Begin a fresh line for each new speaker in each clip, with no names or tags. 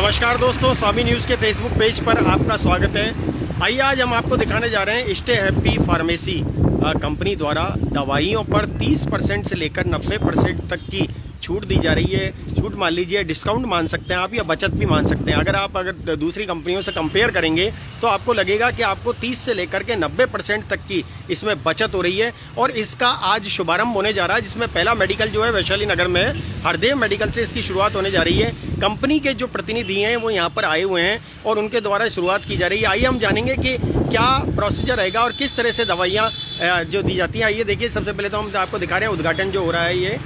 नमस्कार दोस्तों, स्वामी न्यूज़ के फेसबुक पेज पर आपका स्वागत है। आइए आज हम आपको दिखाने जा रहे हैं स्टे हैप्पी फार्मेसी कंपनी द्वारा दवाइयों पर 30% से लेकर 90% तक की छूट दी जा रही है। छूट मान लीजिए, डिस्काउंट मान सकते हैं आप, या बचत भी मान सकते हैं। अगर दूसरी कंपनियों से कंपेयर करेंगे तो आपको लगेगा कि आपको 30 से लेकर के 90% तक की इसमें बचत हो रही है। और इसका आज शुभारंभ होने जा रहा है, जिसमें पहला मेडिकल जो है वैशाली नगर में है। हरदेव मेडिकल से इसकी शुरुआत होने जा रही है। कंपनी के जो प्रतिनिधि हैं वो यहाँ पर आए हुए हैं और उनके द्वारा शुरुआत की जा रही है। आइए हम जानेंगे कि क्या प्रोसीजर रहेगा और किस तरह से दवाइयाँ जो दी जाती हैं। आइए देखिए, सबसे पहले तो हम आपको दिखा रहे हैं उद्घाटन जो हो रहा है। ये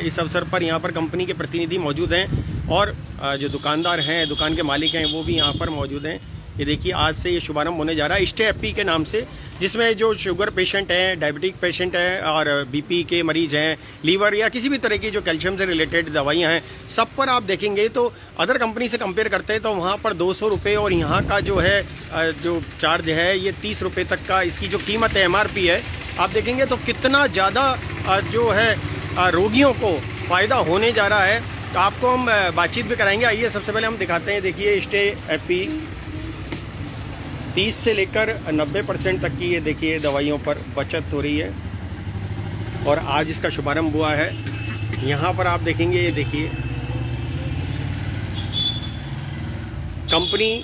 इस अवसर पर यहाँ पर कंपनी के प्रतिनिधि मौजूद हैं और जो दुकानदार हैं, दुकान के मालिक हैं, वो भी यहाँ पर मौजूद हैं। ये देखिए, आज से ये शुभारंभ होने जा रहा है स्टे हैप्पी के नाम से, जिसमें जो शुगर पेशेंट हैं, डायबिटिक पेशेंट हैं और बीपी के मरीज हैं, लीवर या किसी भी तरह की जो कैल्शियम से रिलेटेड दवाइयाँ हैं, सब पर आप देखेंगे तो अदर कंपनी से कंपेयर करते हैं तो वहाँ पर 200 रुपये और यहाँ का जो है जो चार्ज है ये 30 रुपये तक का इसकी जो कीमत है, MRP है। आप देखेंगे तो कितना ज़्यादा जो है रोगियों को फ़ायदा होने जा रहा है। तो आपको हम बातचीत भी कराएंगे। आइए सबसे पहले हम दिखाते हैं। देखिए, स्टे हैप्पी 30 से लेकर 90% तक की ये देखिए दवाइयों पर बचत हो रही है और आज इसका शुभारंभ हुआ है। यहाँ पर आप देखेंगे, ये देखिए कंपनी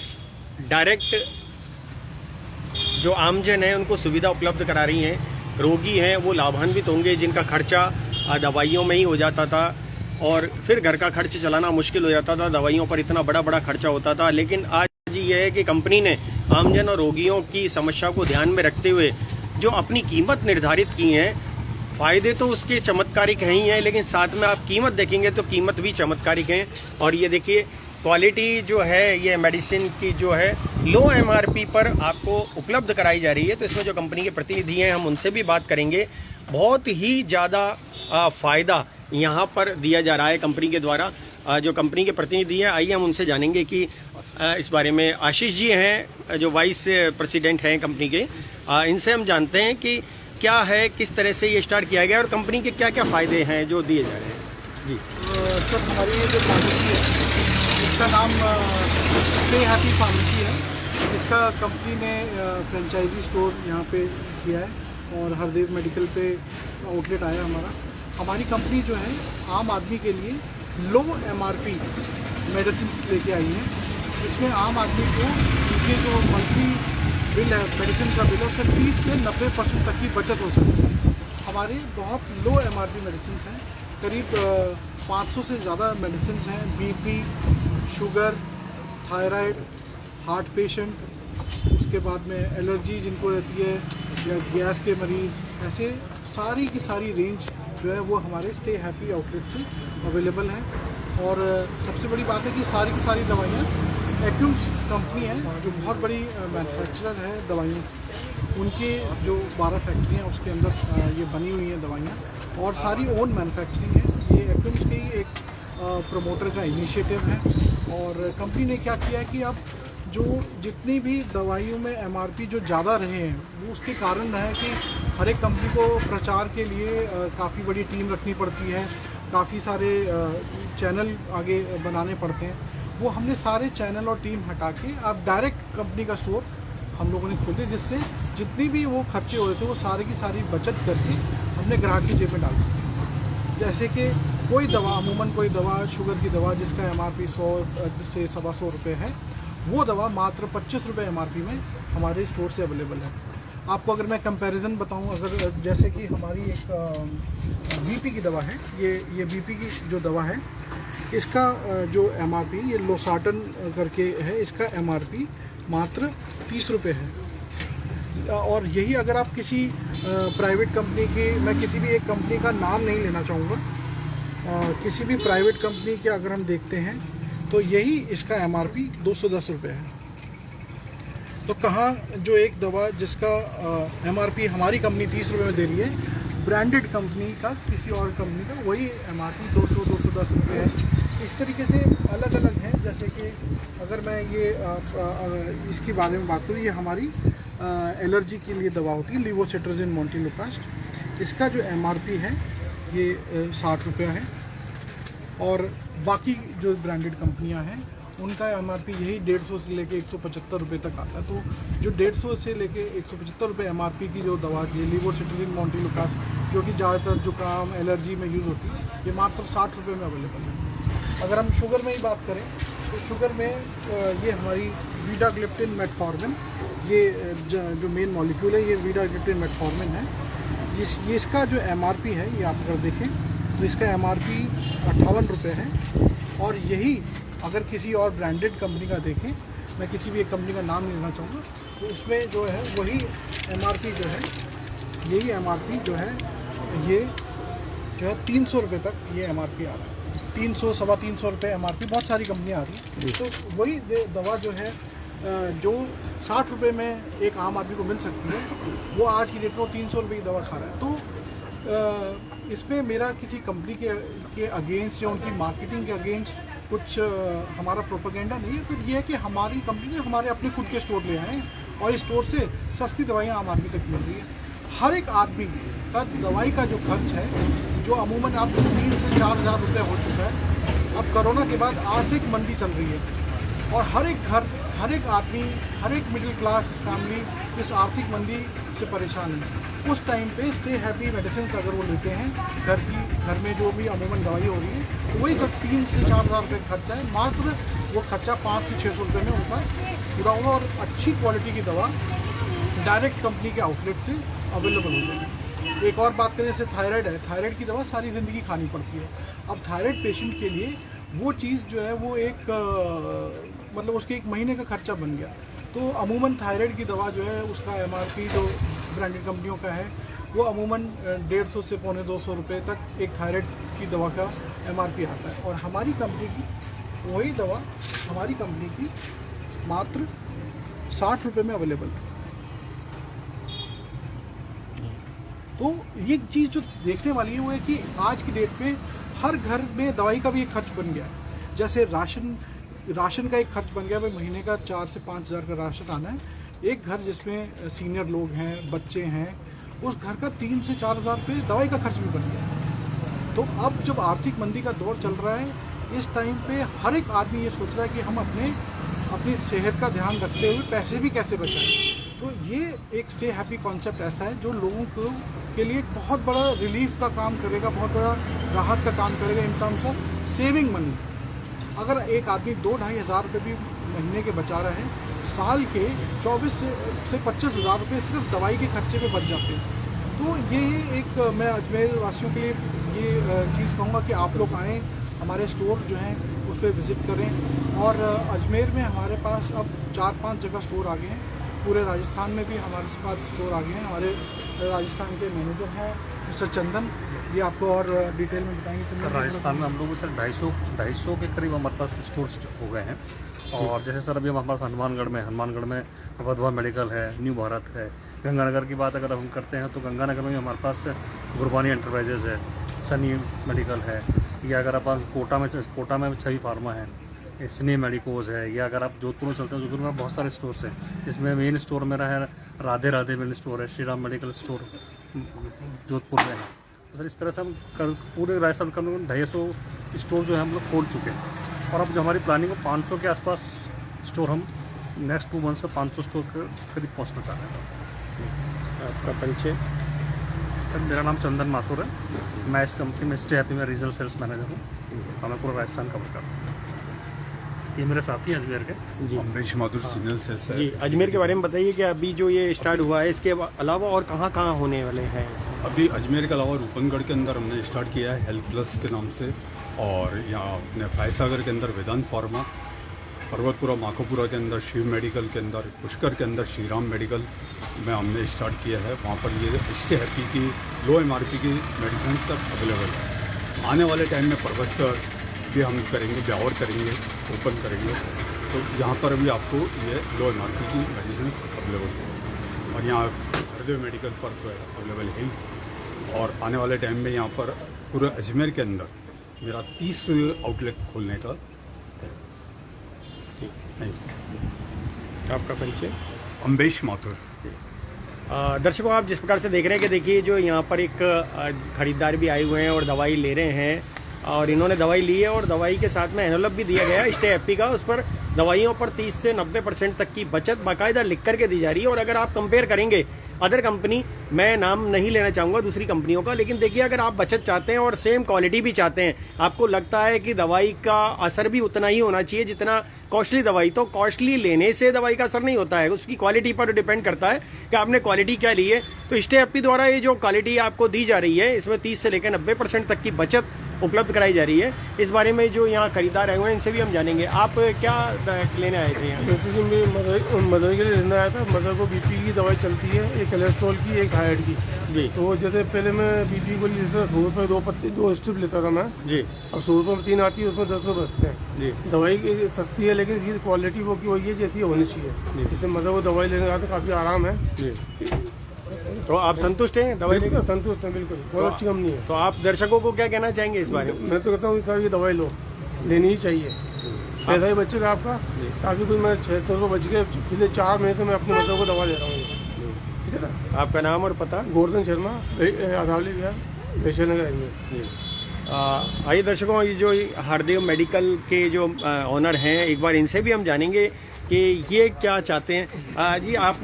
डायरेक्ट जो आमजन है उनको सुविधा उपलब्ध करा रही है। रोगी हैं वो लाभान्वित होंगे, जिनका खर्चा दवाइयों में ही हो जाता था और फिर घर का खर्च चलाना मुश्किल हो जाता था। दवाइयों पर इतना बड़ा खर्चा होता था। लेकिन आज ये है कि कंपनी ने आमजन और रोगियों की समस्या को ध्यान में रखते हुए जो अपनी कीमत निर्धारित की है, फ़ायदे तो उसके चमत्कारिक हैं ही हैं, लेकिन साथ में आप कीमत देखेंगे तो कीमत भी चमत्कारिक है। और ये देखिए, क्वालिटी जो है ये मेडिसिन की जो है लो MRP पर आपको उपलब्ध कराई जा रही है। तो इसमें जो कंपनी के प्रतिनिधि हैं हम उनसे भी बात करेंगे। बहुत ही ज़्यादा फ़ायदा यहाँ पर दिया जा रहा है कंपनी के द्वारा। जो कंपनी के प्रतिनिधि हैं, आइए हम उनसे जानेंगे कि इस बारे में। आशीष जी हैं जो वाइस प्रेसिडेंट हैं कंपनी के, इनसे हम जानते हैं कि क्या है, किस तरह से ये स्टार्ट किया गया और कंपनी के क्या क्या फ़ायदे हैं जो दिए जा रहे हैं। जी
सर, हमारी ये जो फार्मेसी है इसका नाम स्टे हैप्पी फार्मेसी है। इसका कंपनी ने फ्रेंचाइजी स्टोर यहाँ पे किया है और हरदेव मेडिकल पे आउटलेट आया हमारा। हमारी कंपनी जो है आम आदमी के लिए लो MRP मेडिसिन लेके आई है। इसमें आम आदमी को ये जो मंथली बिल है, मेडिसिन का बिल है, उसमें 30 से 90% तक की बचत हो सकती है। हमारे बहुत लो MRP मेडिसिन हैं, करीब 500 से ज़्यादा मेडिसिन हैं। BP, sugar, thyroid, heart patient, उसके बाद में एलर्जी जिनको रहती है या गैस के मरीज़, ऐसे सारी की सारी रेंज जो है वो हमारे स्टे हैप्पी आउटलेट से अवेलेबल है। और सबसे बड़ी बात है कि सारी की सारी दवाइयाँ एक्यूम्स कंपनी है जो बहुत बड़ी मैन्युफैक्चरर है दवाइयों की। उनके जो 12 फैक्ट्री हैं उसके अंदर ये बनी हुई हैं दवाइयाँ और सारी ओन मैन्युफैक्चरिंग है। ये एक्यूम्स की एक प्रमोटर का इनिशिएटिव है। और कंपनी ने क्या किया है कि अब जो जितनी भी दवाइयों में MRP जो ज़्यादा रहे हैं वो उसके कारण है कि हर एक कंपनी को प्रचार के लिए काफ़ी बड़ी टीम रखनी पड़ती है, काफ़ी सारे चैनल आगे बनाने पड़ते हैं। वो हमने सारे चैनल और टीम हटा के अब डायरेक्ट कंपनी का स्टोर हम लोगों ने खोल दिया, जिससे जितनी भी वो खर्चे हो रहे थे वो सारी की सारी बचत करके हमने ग्राहक की जेब में डाल दी। जैसे कि कोई दवा, अमूमन कोई दवा, शुगर की दवा जिसका MRP 100 से 125 रुपये है, वो दवा मात्र 25 रुपये MRP में हमारे स्टोर से अवेलेबल है। आपको अगर मैं कंपैरिजन बताऊं, अगर जैसे कि हमारी एक BP की दवा है, ये BP की जो दवा है इसका जो MRP, ये लोसार्टन करके है, इसका MRP मात्र 30 रुपये है। और यही अगर आप किसी प्राइवेट कंपनी की, मैं किसी भी एक कंपनी का नाम नहीं लेना चाहूँगा, किसी भी प्राइवेट कंपनी के अगर हम देखते हैं तो यही इसका MRP 210 रुपये है। तो कहाँ जो एक दवा जिसका MRP हमारी कंपनी 30 रुपये में दे रही है, ब्रांडेड कंपनी का किसी और कंपनी का वही MRP 200-210 रुपये है। इस तरीके से अलग अलग हैं। जैसे कि अगर मैं ये इसके बारे में बात करूँ, ये हमारी एलर्जी के लिए दवा होती है, लिवोसिट्राजिन मोंटेलोकास्ट। इसका जो MRP है ये 60 रुपया है। और बाकी जो ब्रांडेड कंपनियां हैं उनका MRP यही 150 से लेके 175 रुपये तक आता है। तो जो 150 से लेके 175 रुपये MRP की जो दवा है लीवोसिट्रिजिन मॉन्टेलुकास, जो कि ज़्यादातर जुकाम एलर्जी में यूज़ होती है, ये मात्र 60 रुपये में अवेलेबल है। अगर हम शुगर में ही बात करें तो शुगर में ये हमारी वीडाग्लिप्टिन मेटफॉर्मिन, ये जो मेन मॉलिक्यूल है ये वीडाग्लिप्टिन मेटफॉर्मिन है। इसका जो MRP है ये आप अगर देखें तो इसका MRP 58 रुपये है। और यही अगर किसी और ब्रांडेड कंपनी का देखें, मैं किसी भी एक कंपनी का नाम नहीं लेना चाहूँगा, तो उसमें जो है वही MRP जो है, यही MRP जो है ये जो है 300 रुपये तक ये MRP आ रहा है। 300 सवा 300 रुपये MRP बहुत सारी कंपनियाँ आ रही हैं। तो वही दवा जो है जो 60 रुपये में एक आम आदमी को मिल सकती है, वो आज की डेट में 300 रुपये की दवा खा रहा है। तो इसमें मेरा किसी कंपनी के अगेंस्ट या उनकी मार्केटिंग के अगेंस्ट कुछ हमारा प्रोपेगेंडा नहीं है। तो ये है कि हमारी कंपनी ने हमारे अपने खुद के स्टोर ले आए और इस स्टोर से सस्ती दवाइयाँ आम आदमी तक मिल रही है। हर एक आदमी का दवाई का जो खर्च है, जो अमूमन अब 3 से 4 हज़ार रुपये हो चुका है। अब कोरोना के बाद आर्थिक मंदी चल रही है और हर एक घर, हर एक आदमी, हर एक मिडिल क्लास फैमिली इस आर्थिक मंदी से परेशान है। उस टाइम पे स्टे हैप्पी मेडिसिन अगर वो लेते हैं, घर में जो भी अमूमन दवाई हो रही है, तो वही 3 से 4 हज़ार रुपये का खर्चा है। मात्र वो खर्चा 500 से 600 रुपये में उनका पूरा होगा और अच्छी क्वालिटी की दवा डायरेक्ट कंपनी के आउटलेट से अवेलेबल हो जाएगी। एक और बात करें, जैसे थायराइड है, थायराइड की दवा सारी ज़िंदगी खानी पड़ती है। अब थायराइड पेशेंट के लिए वो चीज़ जो है वो एक मतलब उसके 1 महीने का खर्चा बन गया। तो अमूमन थायराइड की दवा जो है उसका MRP जो ब्रांडेड कंपनियों का है वो अमूमन 150 से पौने 200 रुपये तक एक थायराइड की दवा का MRP आता है। और हमारी कंपनी की वही दवा हमारी कंपनी की मात्र 60 रुपये में अवेलेबल है। तो ये चीज़ जो देखने वाली है वो है कि आज की डेट पे हर घर में दवाई का भी एक खर्च बन गया है। जैसे राशन का एक खर्च बन गया, भाई महीने का 4 से 5 हज़ार का राशन आना है। एक घर जिसमें सीनियर लोग हैं, बच्चे हैं, उस घर का 3 से 4 हज़ार रुपये दवाई का खर्च भी बन गया। तो अब जब आर्थिक मंदी का दौर चल रहा है, इस टाइम पे हर एक आदमी ये सोच रहा है कि हम अपनी सेहत का ध्यान रखते हुए पैसे भी कैसे बचाएं। तो ये एक स्टे हैप्पी कॉन्सेप्ट ऐसा है जो लोगों को के लिए बहुत बड़ा रिलीफ का काम करेगा, बहुत बड़ा राहत का काम करेगा in terms of saving money. अगर एक आदमी 2-2.5 हज़ार रुपये भी महीने के बचा रहा है, साल के 24 से 25 हज़ार रुपये सिर्फ दवाई के खर्चे पे बच जाते हैं। तो ये एक मैं अजमेर वासियों के लिए ये चीज़ कहूँगा कि आप लोग आएँ, हमारे स्टोर जो हैं उस पर विज़िट करें। और अजमेर में हमारे पास अब 4-5 जगह स्टोर आ गए हैं। पूरे राजस्थान में भी हमारे पास स्टोर आ गए हैं। हमारे राजस्थान के मैनेजर हैं मिस्टर चंदन, ये आपको और डिटेल में बताएंगे।
सर राजस्थान में हम लोग सर 250 के करीब हमारे पास स्टोर हो गए हैं। और जैसे सर अभी हमारे पास हनुमानगढ़ में वधवा मेडिकल है, न्यू भारत है। गंगानगर की बात अगर हम करते हैं तो गंगानगर में हमारे पास गुरबानी एंटरप्राइजेज है, सनी मेडिकल है, या अगर आप कोटा में छवि फार्मा है, स्नेह मेडिकोज है, या अगर आप जोधपुर में चलते हैं, जोधपुर में बहुत सारे स्टोर्स हैं। इसमें मेन स्टोर मेरा है राधे मेडिकल स्टोर है, श्री राम मेडिकल स्टोर जोधपुर में है। तो सर इस तरह से हम पूरे राजस्थान का 250 स्टोर जो है हम लोग खोल चुके हैं। और अब जो हमारी प्लानिंग है 500 के आसपास स्टोर हम नेक्स्ट 2 मंथ्स में 500 स्टोर के करीब पहुँचना चाह रहे हैं।
आपका परिचय?
सर मेरा नाम चंदन माथुर है, मैं इस कंपनी में स्टे हैप्पी में रीजनल सेल्स मैनेजर हूँ। हमें पूरा राजस्थान कवर करता हूँ। ये मेरे साथी हैं अजमेर के
जी,
अम्बेश माथुर सीनियर सेल्स है।
जी, अजमेर के बारे में बताइए कि अभी जो ये स्टार्ट हुआ है इसके अलावा और कहाँ होने वाले हैं?
अभी अजमेर के अलावा रूपनगढ़ के अंदर हमने स्टार्ट किया है हेल्थ प्लस के नाम से, और यहाँ अपने फैसागर के अंदर वेदांत फार्मा, पर्वतपुरा माखोपुरा के अंदर शिव मेडिकल के अंदर, पुष्कर के अंदर श्री राम मेडिकल में हमने स्टार्ट किया है। वहाँ पर ये स्टे हैप्पी की लो MRP की मेडिसिन सब अवेलेबल है। आने वाले टाइम में परवसर भी हम करेंगे, ब्यावर करेंगे, ओपन करेंगे, तो यहाँ पर भी आपको ये लो MRP की मेडिसिन अवेलेबल है। और यहाँ हरदेव मेडिकल पर अवेलेबल है। और आने वाले टाइम में यहाँ पर पूरे अजमेर के अंदर मेरा 30 आउटलेट खोलने का
आपका परिचय?
अम्बेश माथुर।
दर्शकों, आप जिस प्रकार से देख रहे हैं कि देखिए जो यहाँ पर एक खरीदार भी आए हुए हैं और दवाई ले रहे हैं, और इन्होंने दवाई ली है और दवाई के साथ में एनवलप भी दिया गया है स्टे हैप्पी का। उस पर दवाइयों पर 30 से 90% तक की बचत बाकायदा लिख करके दी जा रही है। और अगर आप कंपेयर करेंगे अदर कंपनी, मैं नाम नहीं लेना चाहूँगा दूसरी कंपनियों का, लेकिन देखिए अगर आप बचत चाहते हैं और सेम क्वालिटी भी चाहते हैं, आपको लगता है कि दवाई का असर भी उतना ही होना चाहिए जितना कॉस्टली दवाई, तो कॉस्टली लेने से दवाई का असर नहीं होता है, उसकी क्वालिटी पर डिपेंड करता है कि आपने क्वालिटी क्या ली है। तो स्टे हैप्पी द्वारा ये जो क्वालिटी आपको दी जा रही है, इसमें 30 से लेकर 90% तक की बचत उपलब्ध कराई जा रही है। इस बारे में जो यहाँ खरीदार आए हुए हैं इनसे भी हम जानेंगे। आप क्या लेने आए थे यहाँ?
जैसे कि मैं मदर के लिए लेना आया था। मदर को बीपी की दवाई चलती है, एक कोलेस्ट्रॉल की, एक थायराइड की।
जी।
तो जैसे पहले मैं बीपी को लेता था 100 रुपये 2 पत्ती 2 स्ट्रिप लेता था मैं।
जी।
अब 100 रुपये में 3 आती है, उसमें 10 रुपये बचते हैं।
जी।
दवाई की सस्ती है लेकिन इसकी क्वालिटी वो की वही है जैसी होनी चाहिए। जैसे मदर को दवाई लेने आया तो काफ़ी आराम है।
जी। तो आप संतुष्ट हैं दवाई लेकर?
संतुष्ट है बिल्कुल, बहुत अच्छी कंपनी है।
तो आप दर्शकों को क्या कहना चाहेंगे इस बारे में?
मैं तो कहता हूँ सर ये दवाई लो, लेनी ही चाहिए, पैसा ही बचेगा आपका। काफ़ी कुछ मैं 600 रुपये बच गए पिछले 4 महीने से मैं अपनी मदर को दवा दे रहा हूँ। ठीक है ना?
आपका नाम और पता?
गोवर्धन शर्मा, अरावली विहार, वैशाली नगर में।
आइए दर्शकों, ये जो हरदेव मेडिकल के जो ऑनर हैं, एक बार इनसे भी हम जानेंगे कि ये क्या चाहते हैं। जी, आप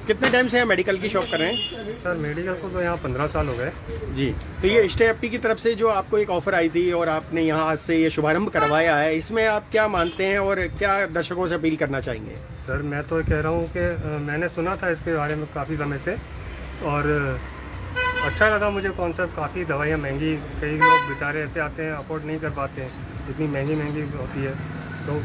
कितने टाइम से मेडिकल की शॉप कर रहे हैं?
सर मेडिकल को तो यहाँ 15 साल हो गए।
जी। तो ये स्टे हैप्पी की तरफ से जो आपको एक ऑफर आई थी और आपने यहाँ आज से ये शुभारंभ करवाया है, इसमें आप क्या मानते हैं और क्या दर्शकों से अपील करना चाहेंगे?
सर मैं तो कह रहा हूँ कि मैंने सुना था इसके बारे में काफ़ी समय से और अच्छा लगा मुझे कॉन्सेप्ट। काफ़ी दवाइयाँ महंगी, कई लोग बेचारे ऐसे आते हैं अफोर्ड नहीं कर पाते हैं, इतनी महंगी होती है। तो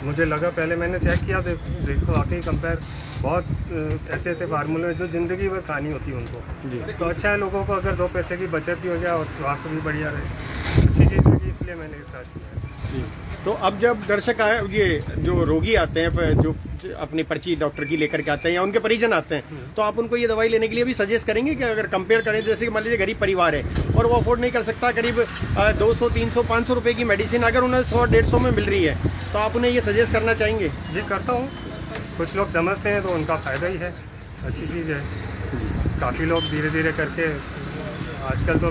मुझे लगा, पहले मैंने चेक किया, देखो वाकई कंपेयर बहुत ऐसे फार्मूले हैं जो ज़िंदगी भर खानी होती है उनको।
जी।
तो अच्छा है लोगों को अगर 2 पैसे की बचत भी हो जाए और स्वास्थ्य भी बढ़िया रहे, अच्छी चीज़ लगी, इसलिए मैंने स्टार्ट किया।
जी। तो अब जब दर्शक आए, ये जो रोगी आते हैं जो अपनी पर्ची डॉक्टर की लेकर के आते हैं या उनके परिजन आते हैं, तो आप उनको ये दवाई लेने के लिए भी सजेस्ट करेंगे कि अगर कंपेयर करें, जैसे कि मान लीजिए गरीब परिवार है और वो अफोर्ड नहीं कर सकता, करीब 200, 300, 500 रुपए की मेडिसिन अगर उन्हें 100-150 में मिल रही है, तो आप उन्हें ये सजेस्ट करना चाहेंगे?
जी करता हूँ। कुछ लोग समझते हैं तो उनका फ़ायदा ही है, अच्छी चीज़ है। काफ़ी लोग धीरे धीरे करके, आजकल तो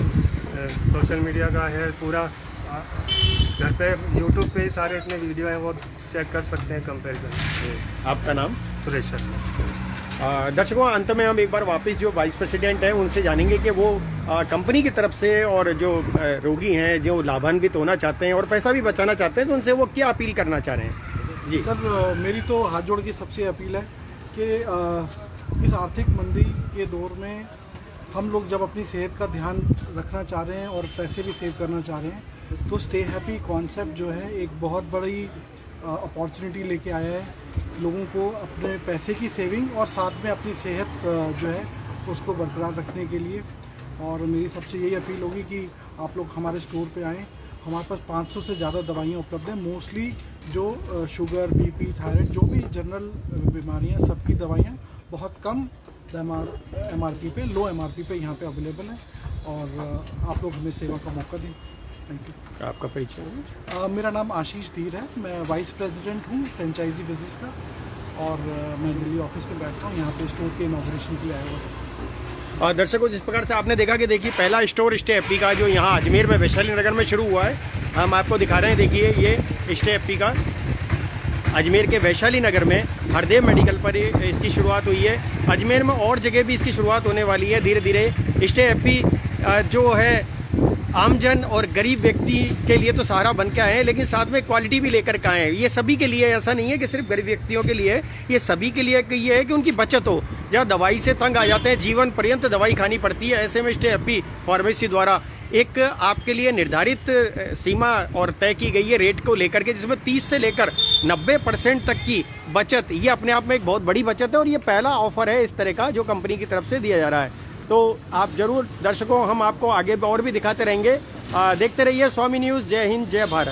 सोशल मीडिया का है पूरा, घर पे यूट्यूब पे ही सारे इतने वीडियो हैं, वो चेक कर सकते हैं कंपैरिजन।
आपका नाम?
सुरेश शर्मा।
दर्शकों, अंत में हम एक बार वापस जो वाइस प्रेसिडेंट हैं उनसे जानेंगे कि वो कंपनी की तरफ से और जो रोगी हैं जो लाभान्वित होना चाहते हैं और पैसा भी बचाना चाहते हैं, तो उनसे वो क्या अपील करना चाह रहे हैं? जी
सर, मेरी तो हाथ जोड़ के सबसे अपील है कि इस आर्थिक मंदी के दौर में हम लोग जब अपनी सेहत का ध्यान रखना चाह रहे हैं और पैसे भी सेव करना चाह रहे हैं, तो स्टे हैप्पी कॉन्सेप्ट जो है एक बहुत बड़ी अपॉर्चुनिटी लेके आया है लोगों को अपने पैसे की सेविंग और साथ में अपनी सेहत जो है उसको बरकरार रखने के लिए। और मेरी सबसे यही अपील होगी कि आप लोग हमारे स्टोर पे आएँ। हमारे पास 500 से ज़्यादा दवाइयाँ उपलब्ध हैं, मोस्टली जो शुगर, बीपी, थायराइड, जो भी जनरल बीमारियाँ, सबकी दवाइयाँ बहुत कम MRP पे, लो MRP पे यहाँ पे अवेलेबल है। और आप लोग हमें सेवा का मौका दें। Thank you.
आपका परिचय?
मेरा नाम आशीष धीर है, मैं वाइस प्रेसिडेंट हूँ फ्रेंचाइजी बिजनेस का, और मैं दिल्ली ऑफिस में बैठता हूँ, यहाँ पे स्टोर के इनॉग्रेशन के लिए आया हुआ था।
और दर्शकों, जिस प्रकार से आपने देखा कि देखिए पहला स्टोर स्टे हैप्पी का जो यहाँ अजमेर में वैशाली नगर में शुरू हुआ है, हम आपको दिखा रहे हैं। देखिए ये स्टे हैप्पी का अजमेर के वैशाली नगर में हरदेव मेडिकल पर इसकी शुरुआत हुई है। अजमेर में और जगह भी इसकी शुरुआत होने वाली है धीरे धीरे। स्टे हैप्पी जो है आमजन और गरीब व्यक्ति के लिए तो सहारा बन के आए हैं, लेकिन साथ में क्वालिटी भी लेकर के आए हैं। ये सभी के लिए, ऐसा नहीं है कि सिर्फ गरीब व्यक्तियों के लिए, ये सभी के लिए ये है कि उनकी बचत हो। जहाँ दवाई से तंग आ जाते हैं, जीवन पर्यंत दवाई खानी पड़ती है, ऐसे में स्टे हैप्पी फार्मेसी द्वारा एक आपके लिए निर्धारित सीमा और तय की गई है रेट को लेकर के, जिसमें 30 से लेकर 90% तक की बचत। ये अपने आप में एक बहुत बड़ी बचत है और ये पहला ऑफर है इस तरह का जो कंपनी की तरफ से दिया जा रहा है। तो आप जरूर दर्शकों, हम आपको आगे और भी दिखाते रहेंगे। देखते रहिए स्वामी न्यूज़। जय हिंद, जय भारत।